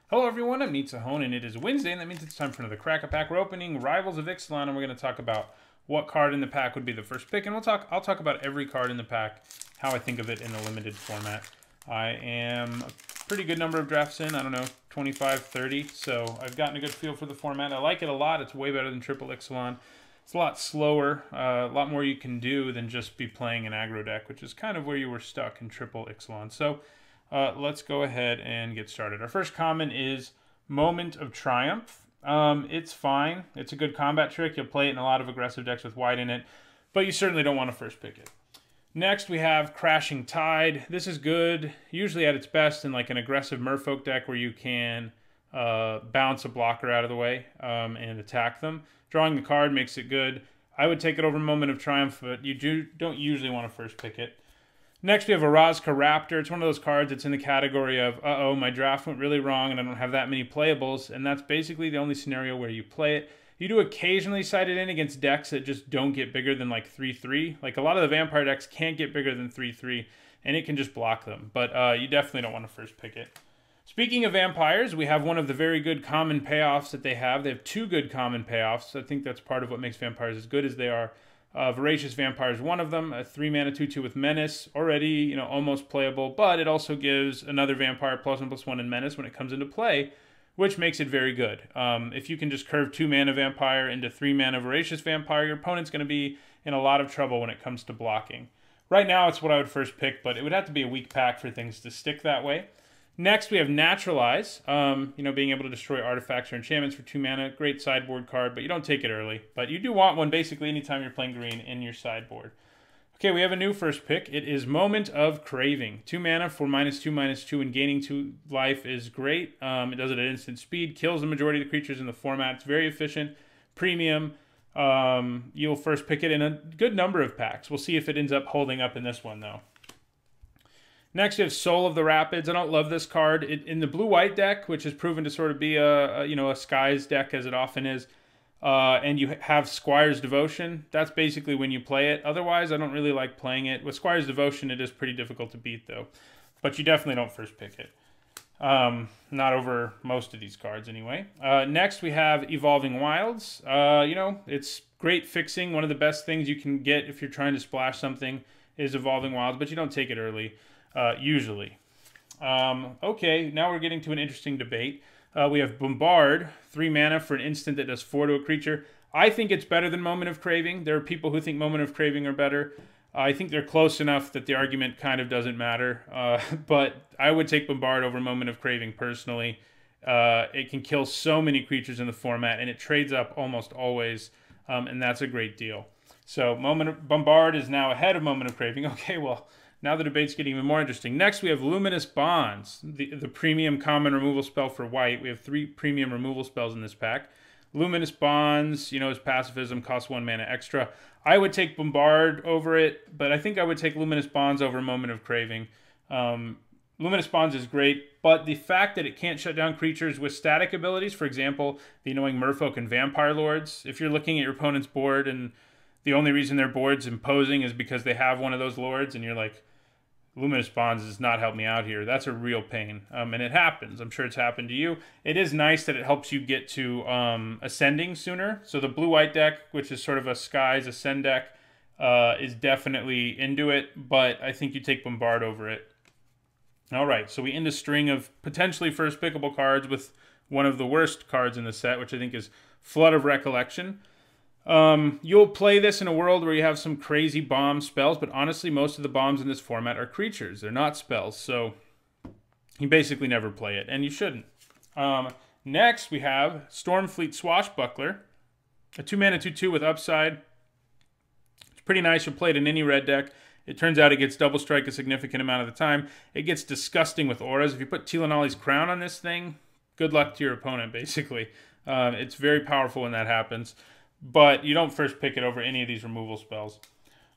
Hello everyone, I'm Ixalan, and it is Wednesday, and that means it's time for another Crack-A-Pack. We're opening Rivals of Ixalan, and we're going to talk about what card in the pack would be the first pick, and I'll talk about every card in the pack, how I think of it in a limited format. I am a pretty good number of drafts in, I don't know, 25, 30, so I've gotten a good feel for the format. I like it a lot. It's way better than Triple Ixalan. It's a lot slower, a lot more you can do than just be playing an aggro deck, which is kind of where you were stuck in Triple Ixalan. So let's go ahead and get started. Our first common is Moment of Triumph. It's fine. It's a good combat trick. You'll play it in a lot of aggressive decks with white in it, but you certainly don't want to first pick it. Next, we have Crashing Tide. This is good, usually at its best in like an aggressive Merfolk deck where you can bounce a blocker out of the way and attack them. Drawing the card makes it good. I would take it over Moment of Triumph, but you don't usually want to first pick it. Next, we have a Rozka Raptor. It's one of those cards that's in the category of, uh-oh, my draft went really wrong and I don't have that many playables, and that's basically the only scenario where you play it. You do occasionally side it in against decks that just don't get bigger than like 3-3. Like a lot of the Vampire decks can't get bigger than 3-3, and it can just block them. But you definitely don't want to first pick it. Speaking of Vampires, we have one of the very good common payoffs that they have. They have two good common payoffs. I think that's part of what makes Vampires as good as they are. Voracious Vampire is one of them, a 3-mana 2-2 with Menace, already almost playable, but it also gives another Vampire +1/+1 in Menace when it comes into play, which makes it very good. If you can just curve 2-mana Vampire into 3-mana Voracious Vampire, your opponent's going to be in a lot of trouble when it comes to blocking. Right now, it's what I would first pick, but it would have to be a weak pack for things to stick that way. Next, we have Naturalize, being able to destroy artifacts or enchantments for 2 mana. Great sideboard card, but you don't take it early. But you do want one basically anytime you're playing green in your sideboard. Okay, we have a new first pick. It is Moment of Craving. 2 mana for -2/-2, and gaining 2 life is great. It does it at instant speed, kills the majority of the creatures in the format. It's very efficient, premium. You'll first pick it in a good number of packs. We'll see if it ends up holding up in this one, though. Next, we have Soul of the Rapids. I don't love this card. In the blue-white deck, which has proven to sort of be a Skies deck, as it often is, and you have Squire's Devotion, that's basically when you play it. Otherwise, I don't really like playing it. With Squire's Devotion, it is pretty difficult to beat, though. But you definitely don't first pick it. Not over most of these cards, anyway. Next, we have Evolving Wilds. It's great fixing. One of the best things you can get if you're trying to splash something is Evolving Wilds, but you don't take it early. Usually. Okay, now we're getting to an interesting debate. We have Bombard, 3 mana for an instant that does 4 to a creature. I think it's better than Moment of Craving. There are people who think Moment of Craving are better. I think they're close enough that the argument kind of doesn't matter. But I would take Bombard over Moment of Craving personally. It can kill so many creatures in the format, and it trades up almost always, and that's a great deal. So Bombard is now ahead of Moment of Craving. Okay, well, now the debate's getting even more interesting. Next, we have Luminous Bonds, the premium common removal spell for white. We have 3 premium removal spells in this pack. Luminous Bonds, is pacifism, costs 1 mana extra. I would take Bombard over it, but I think I would take Luminous Bonds over Moment of Craving. Luminous Bonds is great, but the fact that it can't shut down creatures with static abilities, for example, the annoying Merfolk and Vampire Lords, if you're looking at your opponent's board and the only reason their board's imposing is because they have one of those lords, and you're like, Luminous Bonds does not help me out here. That's a real pain, and it happens. I'm sure it's happened to you. It is nice that it helps you get to Ascending sooner. So the blue-white deck, which is sort of a Skies Ascend deck, is definitely into it, but I think you take Bombard over it. All right, so we end a string of potentially first pickable cards with one of the worst cards in the set, which I think is Flood of Recollection. You'll play this in a world where you have some crazy bomb spells, but honestly, most of the bombs in this format are creatures. They're not spells, so you basically never play it, and you shouldn't. Next, we have Stormfleet Swashbuckler, a 2-mana 2-2 with upside. It's pretty nice. You'll play it in any red deck. It turns out it gets double strike a significant amount of the time. It gets disgusting with auras. If you put Tilanali's Crown on this thing, good luck to your opponent, basically. It's very powerful when that happens. But you don't first pick it over any of these removal spells.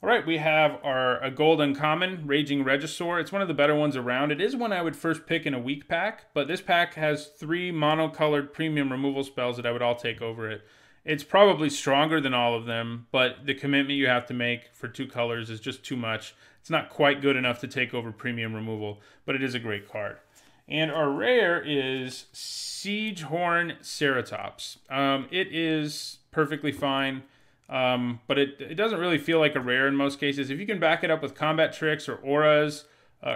All right, we have a gold uncommon, Raging Regisaur. It's one of the better ones around. It is one I would first pick in a weak pack, but this pack has 3 monocolored premium removal spells that I would all take over it. It's probably stronger than all of them, but the commitment you have to make for 2 colors is just too much. It's not quite good enough to take over premium removal, but it is a great card. And our rare is Siegehorn Ceratops. It is perfectly fine, but it doesn't really feel like a rare in most cases. If you can back it up with combat tricks or auras,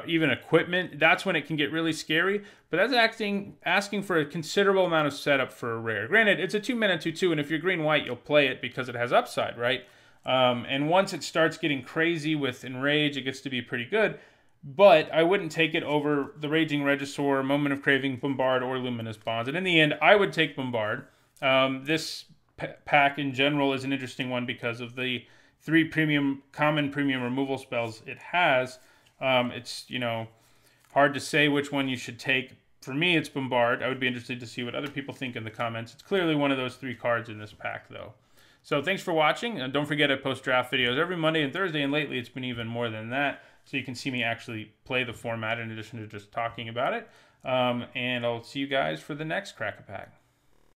even equipment, that's when it can get really scary. But that's asking for a considerable amount of setup for a rare. Granted, it's a 2-mana 2/2, and if you're green-white, you'll play it because it has upside, right? And once it starts getting crazy with Enrage, it gets to be pretty good. But I wouldn't take it over the Raging Regisaur, Moment of Craving, Bombard, or Luminous Bonds. And in the end, I would take Bombard. This pack in general is an interesting one because of the 3 common premium removal spells it has. It's, you know, hard to say which one you should take. For me, it's Bombard. I would be interested to see what other people think in the comments. It's clearly one of those 3 cards in this pack, though. So thanks for watching. And don't forget I post draft videos every Monday and Thursday, and lately it's been even more than that. So you can see me actually play the format in addition to just talking about it. And I'll see you guys for the next Crack-A-Pack.